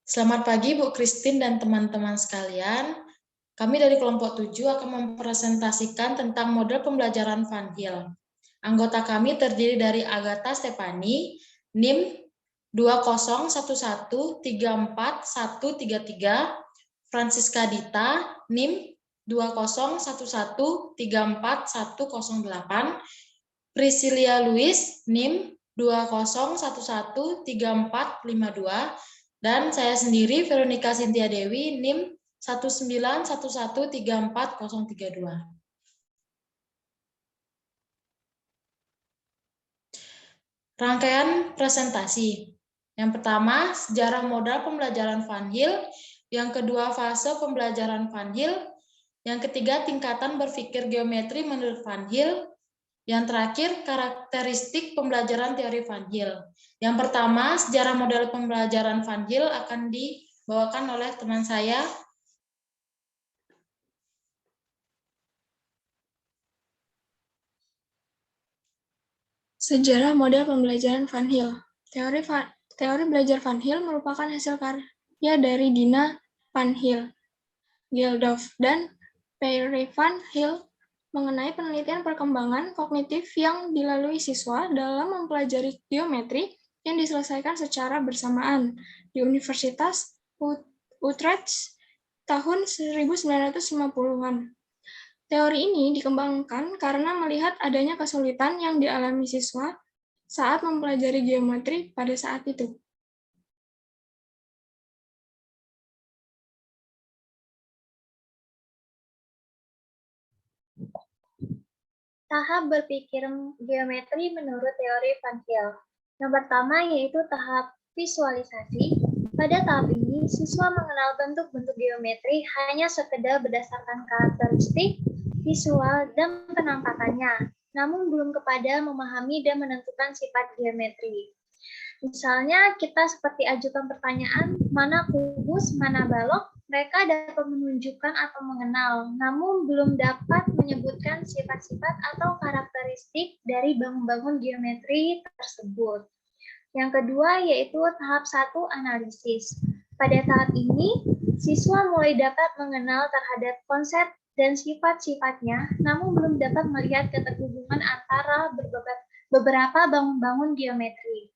Selamat pagi Bu Christine dan teman-teman sekalian. Kami dari kelompok 7 akan mempresentasikan tentang model pembelajaran Van Hill. Anggota kami terdiri dari Agatha Stefani, NIM 201134133, Francisca Dita, NIM 201134108, Priscilia Louis, NIM 2011342, dan saya sendiri, Veronica Cynthia Dewi, NIM 191134032. Rangkaian presentasi. Yang pertama, sejarah modal pembelajaran Van Hill. Yang kedua, fase pembelajaran Van Hill. Yang ketiga, tingkatan berpikir geometri menurut Van Hill. Yang terakhir, karakteristik pembelajaran teori Van Hill. Yang pertama, sejarah model pembelajaran Van Hill akan dibawakan oleh teman saya. Sejarah model pembelajaran Van Hill. Teori belajar Van Hill merupakan hasil karya dari Dina Van Hill, Geldof, dan Pierre Van Hill mengenai penelitian perkembangan kognitif yang dilalui siswa dalam mempelajari geometri yang diselesaikan secara bersamaan di Universitas Utrecht tahun 1950-an. Teori ini dikembangkan karena melihat adanya kesulitan yang dialami siswa saat mempelajari geometri pada saat itu. Tahap berpikir geometri menurut teori Van Hill. Yang pertama yaitu tahap visualisasi. Pada tahap ini, siswa mengenal bentuk-bentuk geometri hanya sekedar berdasarkan karakteristik, visual, dan penampakannya, namun belum kepada memahami dan menentukan sifat geometri. Misalnya, kita seperti ajukan pertanyaan, mana kubus, mana balok, mereka dapat menunjukkan atau mengenal, namun belum dapat menyebutkan sifat-sifat atau karakteristik dari bangun-bangun geometri tersebut. Yang kedua yaitu tahap 1 analisis. Pada tahap ini, siswa mulai dapat mengenal terhadap konsep dan sifat-sifatnya, namun belum dapat melihat keterhubungan antara beberapa bangun-bangun geometri.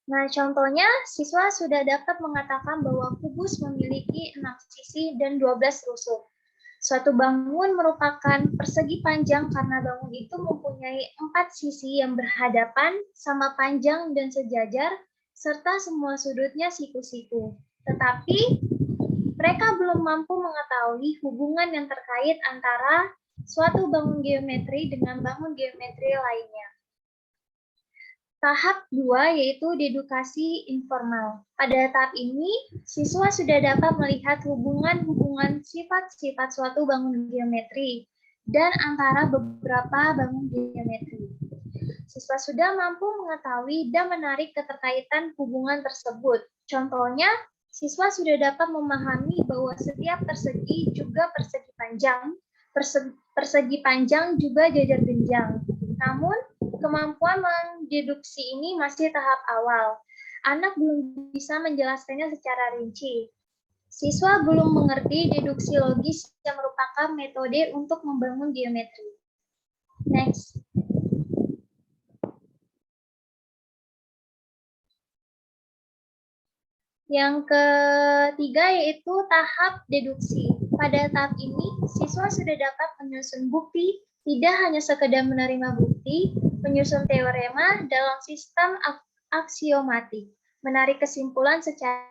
Nah, contohnya, siswa sudah dapat mengatakan bahwa kubus memiliki 6 sisi dan 12 rusuk. Suatu bangun merupakan persegi panjang karena bangun itu mempunyai 4 sisi yang berhadapan, sama panjang dan sejajar, serta semua sudutnya siku-siku. Tetapi, mereka belum mampu mengetahui hubungan yang terkait antara suatu bangun geometri dengan bangun geometri lainnya. Tahap 2 yaitu dedukasi informal. Pada tahap ini, siswa sudah dapat melihat hubungan-hubungan sifat-sifat suatu bangun geometri dan antara beberapa bangun geometri. Siswa sudah mampu mengetahui dan menarik keterkaitan hubungan tersebut. Contohnya, siswa sudah dapat memahami bahwa setiap persegi juga persegi panjang, persegi panjang juga jajar genjang. Namun, kemampuan mendeduksi ini masih tahap awal. Anak belum bisa menjelaskannya secara rinci. Siswa belum mengerti deduksi logis yang merupakan metode untuk membangun geometri. Next. Yang ketiga yaitu tahap deduksi. Pada tahap ini, siswa sudah dapat menyusun bukti, tidak hanya sekedar menerima bukti, menyusun teorema dalam sistem aksiomatik, menarik kesimpulan secara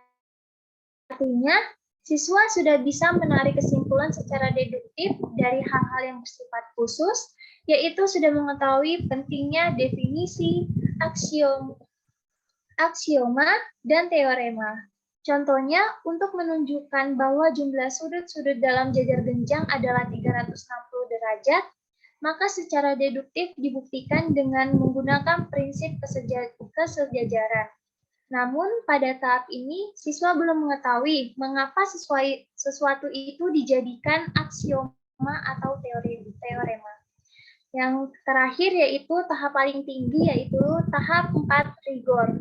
artinya, siswa sudah bisa menarik kesimpulan secara deduktif dari hal-hal yang bersifat khusus, yaitu sudah mengetahui pentingnya definisi, aksioma, dan teorema. Contohnya, untuk menunjukkan bahwa jumlah sudut-sudut dalam jajar genjang adalah 360 derajat, maka secara deduktif dibuktikan dengan menggunakan prinsip kesejajaran. Namun, pada tahap ini, siswa belum mengetahui mengapa sesuatu itu dijadikan aksioma atau teorema. Yang terakhir yaitu tahap paling tinggi, yaitu tahap 4 rigor,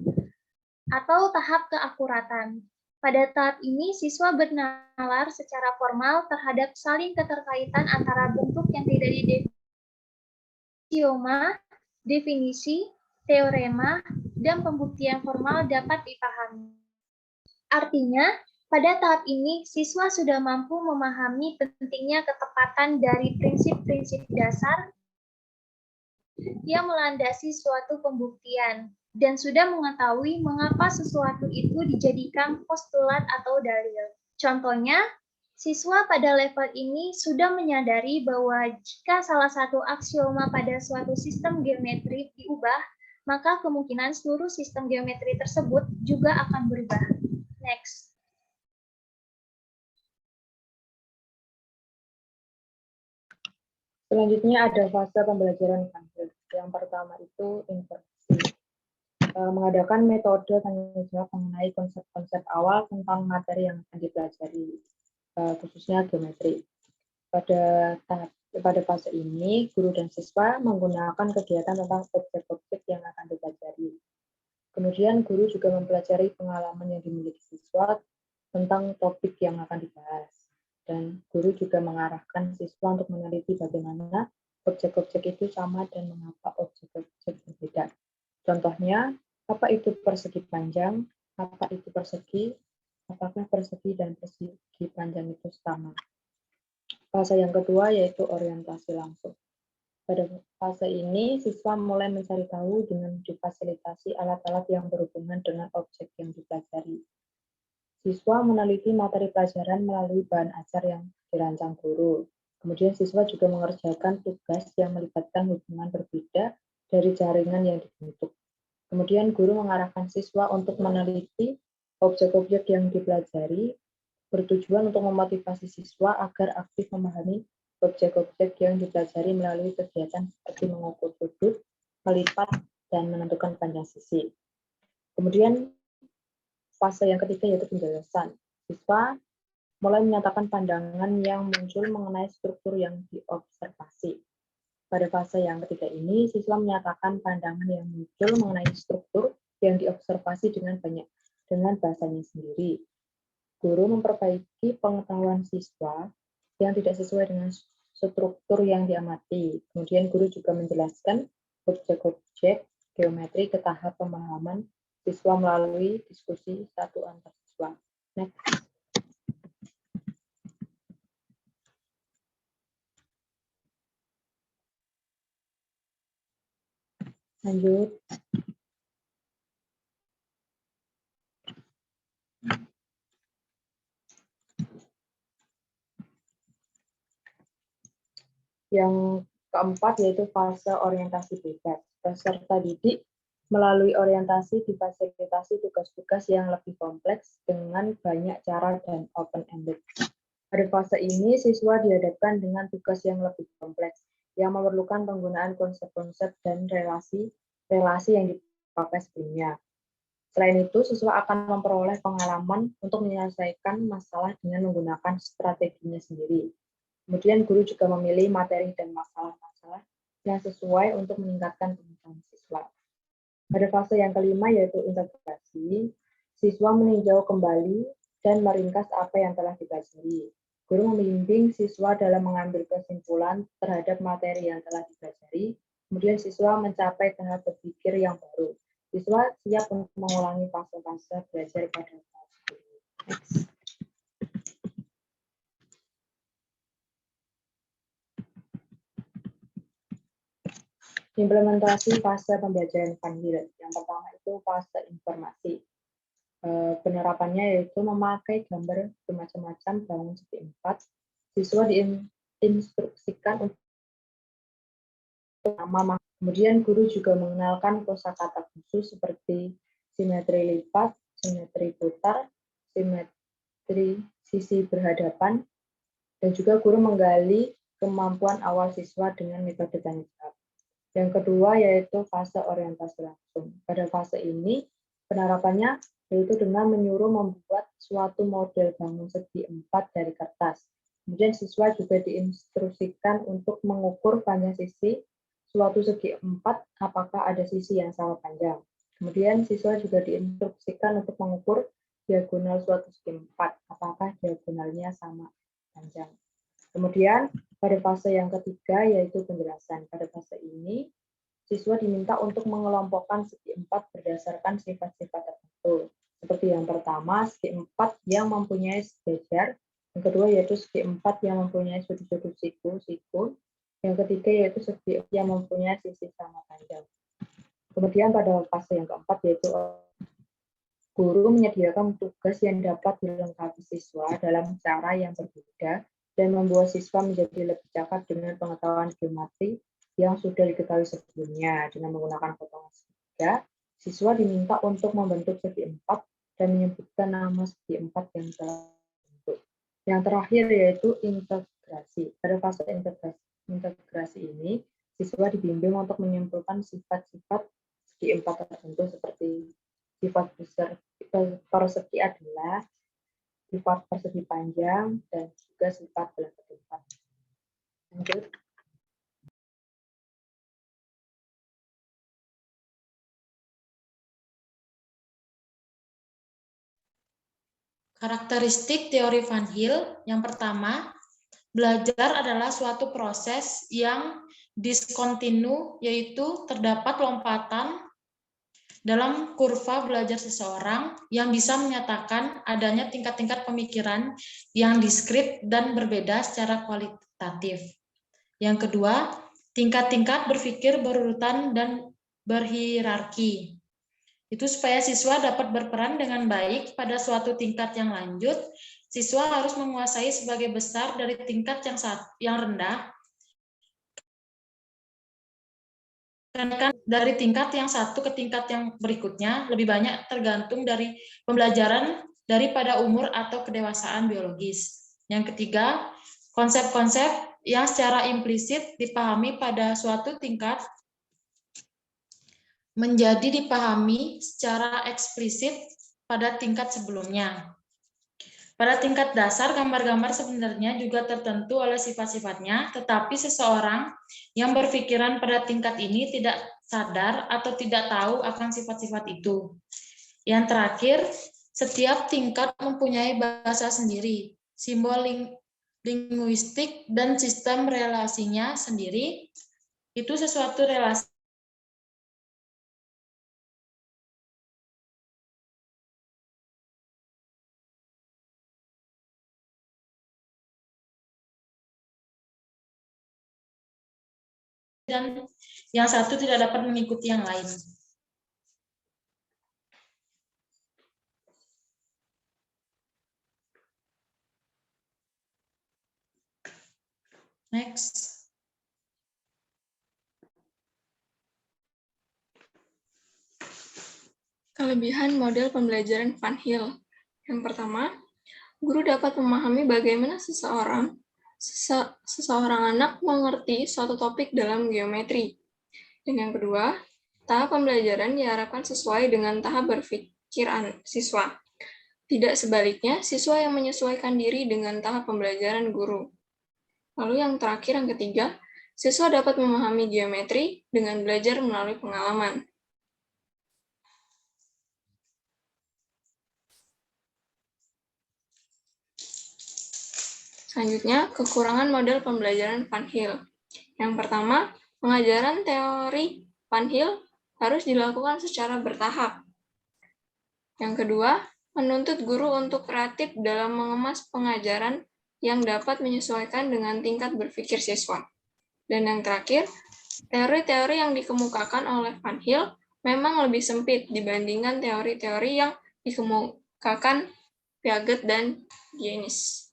atau tahap keakuratan. Pada tahap ini, siswa bernalar secara formal terhadap saling keterkaitan antara bentuk yang tidak aksioma, definisi, teorema, dan pembuktian formal dapat dipahami. Artinya, pada tahap ini, siswa sudah mampu memahami pentingnya ketepatan dari prinsip-prinsip dasar yang melandasi suatu pembuktian, dan sudah mengetahui mengapa sesuatu itu dijadikan postulat atau dalil. Contohnya, siswa pada level ini sudah menyadari bahwa jika salah satu aksioma pada suatu sistem geometri diubah, maka kemungkinan seluruh sistem geometri tersebut juga akan berubah. Next. Selanjutnya ada fase pembelajaran Van-Hill. Yang pertama itu introduksi. Mengadakan metode tanya jawab mengenai konsep-konsep awal tentang materi yang akan dipelajari, khususnya geometri. Pada fase ini, guru dan siswa menggunakan kegiatan tentang objek-objek yang akan dipelajari. Kemudian guru juga mempelajari pengalaman yang dimiliki siswa tentang topik yang akan dibahas. Dan guru juga mengarahkan siswa untuk meneliti bagaimana objek-objek itu sama dan mengapa objek-objek berbeda. Contohnya, apa itu persegi panjang, apa itu persegi, apakah persegi dan persegi panjang itu sama. Fase yang kedua yaitu orientasi langsung. Pada fase ini, siswa mulai mencari tahu dengan difasilitasi alat-alat yang berhubungan dengan objek yang dipelajari. Siswa meneliti materi pelajaran melalui bahan ajar yang dirancang guru. Kemudian siswa juga mengerjakan tugas yang melibatkan hubungan berbeda dari jaringan yang dibentuk. Kemudian guru mengarahkan siswa untuk meneliti objek-objek yang dipelajari, bertujuan untuk memotivasi siswa agar aktif memahami objek-objek yang dipelajari melalui kegiatan seperti mengukur sudut, melipat, dan menentukan panjang sisi. Kemudian fase yang ketiga yaitu penjelasan. Siswa mulai menyatakan pandangan yang muncul mengenai struktur yang diobservasi. Pada fase yang ketiga ini, siswa menyatakan pandangan yang muncul mengenai struktur yang diobservasi dengan bahasanya sendiri. Guru memperbaiki pengetahuan siswa yang tidak sesuai dengan struktur yang diamati. Kemudian guru juga menjelaskan objek-objek geometri ke tahap pemahaman siswa melalui diskusi satu antar siswa. Next. Lanjut. Yang keempat yaitu fase orientasi bebas. Peserta didik melalui orientasi difasilitasi tugas-tugas yang lebih kompleks dengan banyak cara dan open-ended. Pada fase ini, siswa dihadapkan dengan tugas yang lebih kompleks, yang memerlukan penggunaan konsep-konsep dan relasi yang dipakai sebelumnya. Selain itu, siswa akan memperoleh pengalaman untuk menyelesaikan masalah dengan menggunakan strateginya sendiri. Kemudian guru juga memilih materi dan masalah-masalah yang sesuai untuk meningkatkan pengetahuan siswa. Pada fase yang kelima yaitu integrasi, siswa meninjau kembali dan meringkas apa yang telah dipelajari. Guru membimbing siswa dalam mengambil kesimpulan terhadap materi yang telah dipelajari, kemudian siswa mencapai tahap berpikir yang baru. Siswa siap untuk mengulangi fase-fase belajar pada fase ini. Next. Implementasi fase pembelajaran Van-Hill. Yang pertama itu fase informasi. Penerapannya yaitu memakai gambar bermacam-macam bangun segi 4. Siswa diinstruksikan untuk nama. Kemudian guru juga mengenalkan kosakata khusus seperti simetri lipat, simetri putar, simetri sisi berhadapan, dan juga guru menggali kemampuan awal siswa dengan metode tanya jawab. Yang kedua yaitu fase orientasi langsung. Pada fase ini penerapannya yaitu dengan menyuruh membuat suatu model bangun segi 4 dari kertas. Kemudian siswa juga diinstruksikan untuk mengukur panjang sisi suatu segi 4 apakah ada sisi yang sama panjang. Kemudian siswa juga diinstruksikan untuk mengukur diagonal suatu segi 4. Apakah diagonalnya sama panjang? Kemudian pada fase yang ketiga yaitu penjelasan. Pada fase ini siswa diminta untuk mengelompokkan segi 4 berdasarkan sifat-sifat tertentu. Seperti yang pertama, segi 4 yang mempunyai sejajar. Yang kedua yaitu segi 4 yang mempunyai sudut-sudut siku. Yang ketiga yaitu segi yang mempunyai sisi sama panjang. Kemudian pada fase yang keempat yaitu guru menyediakan tugas yang dapat dilengkapi siswa dalam cara yang berbeda dan membuat siswa menjadi lebih cakap dengan pengetahuan geometri yang sudah diketahui sebelumnya. Dengan menggunakan potongan segitiga, siswa diminta untuk membentuk segi 4 dan menyebutkan nama segi 4 yang telah dibentuk. Yang terakhir yaitu integrasi. Pada fase integrasi ini, siswa dibimbing untuk menyimpulkan sifat-sifat segi 4 tertentu seperti sifat persegi adalah sifat persegi panjang dan juga sifat belah ketupat. Lanjut. Karakteristik teori Van Hill yang pertama, belajar adalah suatu proses yang diskontinu, yaitu terdapat lompatan dalam kurva belajar seseorang yang bisa menyatakan adanya tingkat-tingkat pemikiran yang diskrit dan berbeda secara kualitatif. Yang kedua, tingkat-tingkat berpikir berurutan dan berhierarki. Itu supaya siswa dapat berperan dengan baik pada suatu tingkat yang lanjut, siswa harus menguasai sebagai besar dari tingkat yang rendah, karena dari tingkat yang satu ke tingkat yang berikutnya lebih banyak tergantung dari pembelajaran daripada umur atau kedewasaan biologis. Yang ketiga, konsep-konsep yang secara implisit dipahami pada suatu tingkat menjadi dipahami secara eksplisit pada tingkat sebelumnya. Pada tingkat dasar, gambar-gambar sebenarnya juga tertentu oleh sifat-sifatnya, tetapi seseorang yang berpikiran pada tingkat ini tidak sadar atau tidak tahu akan sifat-sifat itu. Yang terakhir, setiap tingkat mempunyai bahasa sendiri, simbol linguistik, dan sistem relasinya sendiri. Itu sesuatu relasi dan yang satu tidak dapat mengikuti yang lain. Next. Kelebihan model pembelajaran Van Hill. Yang pertama, guru dapat memahami bagaimana seseorang anak mengerti suatu topik dalam geometri. Dan yang kedua, tahap pembelajaran diharapkan sesuai dengan tahap berpikir siswa. Tidak sebaliknya, siswa yang menyesuaikan diri dengan tahap pembelajaran guru. Lalu yang terakhir, yang ketiga, siswa dapat memahami geometri dengan belajar melalui pengalaman. Selanjutnya, kekurangan model pembelajaran Van Hill. Yang pertama, pengajaran teori Van Hill harus dilakukan secara bertahap. Yang kedua, menuntut guru untuk kreatif dalam mengemas pengajaran yang dapat menyesuaikan dengan tingkat berpikir siswa. Dan yang terakhir, teori-teori yang dikemukakan oleh Van Hill memang lebih sempit dibandingkan teori-teori yang dikemukakan Piaget dan Diniz.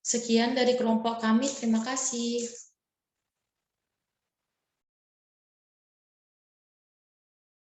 Sekian dari kelompok kami, terima kasih.